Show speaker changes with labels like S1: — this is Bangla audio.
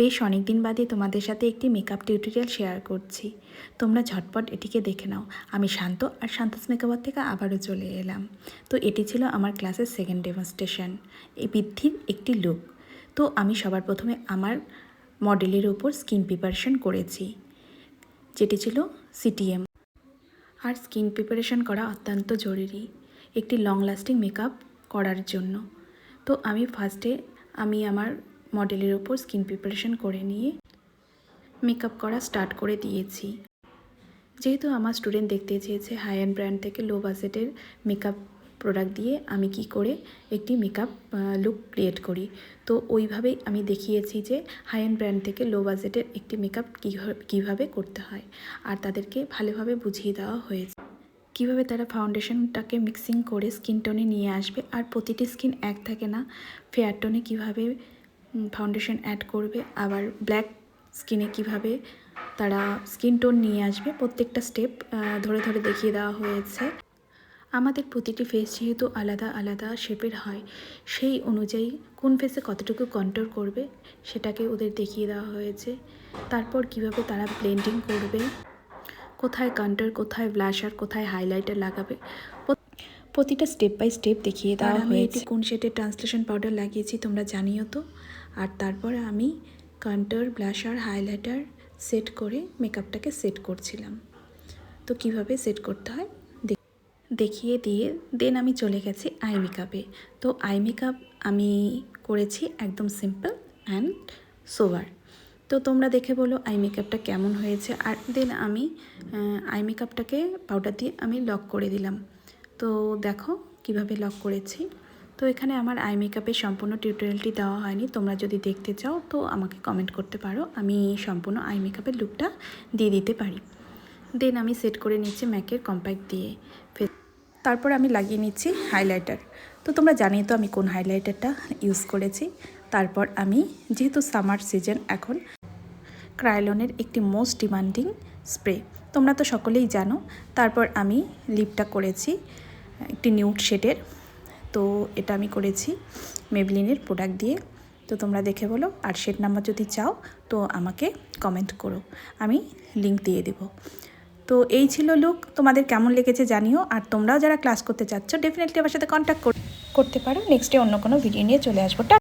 S1: বেশ অনেক দিন বাদে তোমাদের সাথে একটি মেকআপ টিউটোরিয়াল শেয়ার করছি। তোমরা ঝটপট এটিকে দেখে নাও। আমি শান্ত আর শান্তস মেকআপ থেকে আবারও চলে এলাম। তো এটি ছিল আমার ক্লাসের সেকেন্ড ডেমনস্ট্রেশন, এই বৃদ্ধির একটি লুক। তো আমি সবার প্রথমে আমার মডেলের ওপর স্কিন প্রিপারেশন করেছি, যেটি ছিল সিটিএম। আর স্কিন প্রিপারেশন করা অত্যন্ত জরুরি একটি লং লাস্টিং মেকআপ করার জন্য। তো আমি ফার্স্টে আমার মডেলের ওপর স্কিন প্রিপারেশন করে নিয়ে মেকআপ করা স্টার্ট করে দিয়েছি। যেহেতু আমার স্টুডেন্ট দেখতে চেয়েছে হাই এন্ড ব্র্যান্ড থেকে লো বাজেটের মেকআপ প্রোডাক্ট দিয়ে আমি কি করে একটি মেকআপ লুক ক্রিয়েট করি, তো ওইভাবেই আমি দেখিয়েছি যে হাই এন্ড ব্র্যান্ড থেকে লো বাজেটের একটি মেকআপ কীভাবে করতে হয়। আর তাদেরকে ভালোভাবে বুঝিয়ে দেওয়া হয়েছে কীভাবে তারা ফাউন্ডেশনটাকে মিক্সিং করে স্কিন টোনে নিয়ে আসবে। আর প্রতিটি স্কিন এক থাকে না, ফেয়ার টোনে কীভাবে ফাউন্ডেশন অ্যাড করবে, আবার ব্ল্যাক স্কিনে কিভাবে তারা স্কিন টোন নিয়ে আসবে, প্রত্যেকটা স্টেপ ধরে ধরে দেখিয়ে দেওয়া হয়েছে। আমাদের প্রতিটি ফেস যেহেতু আলাদা আলাদা শেপের হয়, সেই অনুযায়ী কোন ফেসে কতটুকু কন্ট্রোল করবে সেটাকে ওদের দেখিয়ে দেওয়া হয়েছে। তারপর কিভাবে তারা ব্লেন্ডিং করবে, কোথায় কন্ট্রোল, কোথায় ব্লাশার, কোথায় হাইলাইটার লাগাবে, প্রতিটা স্টেপ বাই স্টেপ দেখিয়ে দেওয়া হয়েছে। কোন শেডের ট্রান্সলেশন পাউডার লাগিয়েছি তোমরা জানিও তো। আর তারপর আমি কন্ট্রোল, ব্লাশার, হাইলাইটার সেট করে মেকআপটাকে সেট করছিলাম। তো কিভাবে সেট করতে হয় দেখিয়ে দিয়ে দেন আমি চলে গেছি আই মেকআপে। তো আই মেকআপ আমি করেছি একদম সিম্পল অ্যান্ড সোবার। তো তোমরা দেখে বলো আই মেকআপটা কেমন হয়েছে। আর দেন আমি আই মেকআপটাকে পাউডার দিয়ে আমি লক করে দিলাম। তো দেখো কিভাবে লক করেছি। তো এখানে আমার আই মেকআপের সম্পূর্ণ টিউটোরিয়ালটি দেওয়া হয়নি, তোমরা যদি দেখতে চাও তো আমাকে কমেন্ট করতে পারো, আমি সম্পূর্ণ আই মেকআপের লুকটা দিয়ে দিতে পারি। দেন আমি সেট করে নিচ্ছি ম্যাকের কম্প্যাক্ট দিয়ে। তারপর আমি লাগিয়ে নিচ্ছি হাইলাইটার। তো তোমরা জানিয়ে তো আমি কোন হাইলাইটারটা ইউজ করেছি। তারপর আমি যেহেতু সামার সিজন এখন, ক্রায়োলনের একটি মোস্ট ডিমান্ডিং স্প্রে তোমরা তো সকলেই জানো। তারপর আমি লিপটা করেছি একটি নিউড শেডের। তো এটা আমি করেছি মেবলিনের প্রোডাক্ট দিয়ে। তো তোমরা দেখে বলো, আর শেড নাম্বার যদি চাও তো আমাকে কমেন্ট করো, আমি লিংক দিয়ে দেব। তো এই ছিল লুক, তোমাদের কেমন লেগেছে জানিও। আর তোমরাও যারা ক্লাস করতে চাচ্ছ ডেফিনেটলি আমার সাথে কন্ট্যাক্ট করতে পারো। নেক্সট ডে অন্য কোনো ভিডিও নিয়ে চলে আসবো।